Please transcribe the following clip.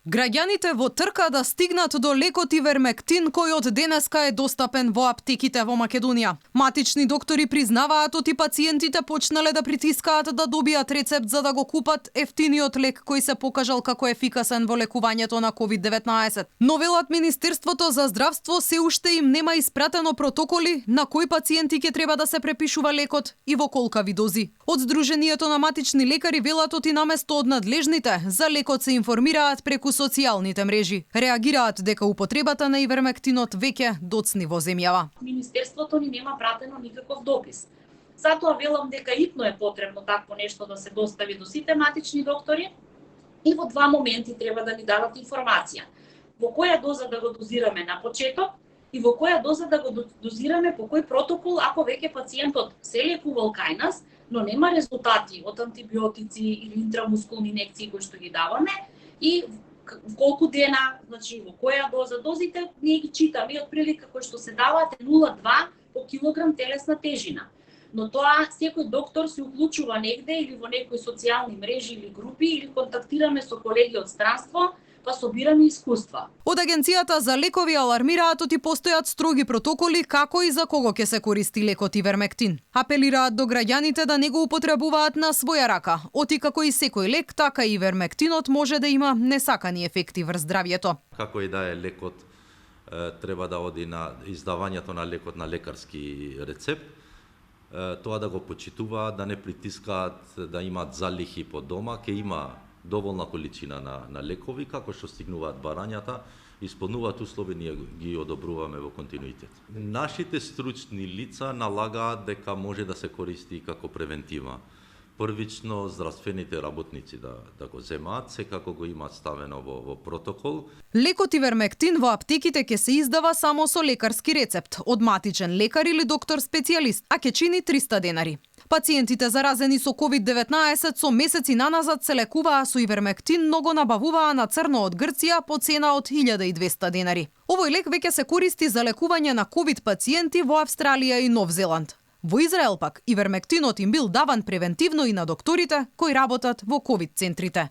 Граѓаните во трка да стигнат до лекот ивермектин кој од денеска е достапен во аптеките во Македонија. Матични доктори признаваат оти пациентите почнале да притискаат да добијат рецепт за да го купат ефтиниот лек кој се покажал како ефикасен во лекувањето на COVID-19. Но велат Министерството за здравство се уште им нема испратено протоколи на кои пациенти ќе треба да се препишува лекот и во колкави дози. Од Сдруженијето на матични лекари велат оти наместо од надлежните за лекот се информираат преку социјалните мрежи. Реагираат дека употребата на ивермектинот веќе доцни во земјава. Министерството ни нема пратено никаков допис. Затоа велам дека итно е потребно такво нешто да се достави до сите матични доктори и во два моменти треба да ни дадат информација. Во која доза да го дозираме на почеток и во која доза да го дозираме по кој протокол ако веќе пациентот се лекувал кај нас, но нема резултати од антибиотици или интрамускулни инекции кои што ги даваме и колку дена, значи во која доза. Дозите ние ги читаме и отприлика кои што се даваат е 0,2 по килограм телесна тежина. Но тоа секој доктор се уклучува негде или во некои социјални мрежи или групи или контактираме со колеги од странство, па собираме искуства. Од Агенцијата за лекови алармираат оти постојат строги протоколи како и за кого ќе се користи лекот ивермектин. Апелираат до граѓаните да не го употребуваат на своја рака. Оти како и секој лек, така и ивермектинот може да има несакани ефекти врз здравјето. Како и да е лекот, треба да оди на издавањето на лекот на лекарски рецепт. Тоа да го почитуваат, да не притискаат, да имаат залихи по дома, ќе има доволна количина на лекови, како што стигнуваат барањата, исполнуваат услови, ние ги одобруваме во континуитет. Нашите стручни лица налагаат дека може да се користи како превентива. Првично здравствените работници да го земаат, секако го имаат ставено во протокол. Лекот ивермектин во аптеките ќе се издава само со лекарски рецепт од матичен лекар или доктор специјалист, а ќе чини 300 денари. Пациентите заразени со COVID-19 со месеци наназад се лекуваа со ивермектин, но го набавуваа на црно од Грција по цена од 1200 денари. Овој лек веќе се користи за лекување на COVID пациенти во Австралија и Нов Зеланд. Во Израел пак ивермектинот им бил даван превентивно и на докторите кои работат во COVID центрите.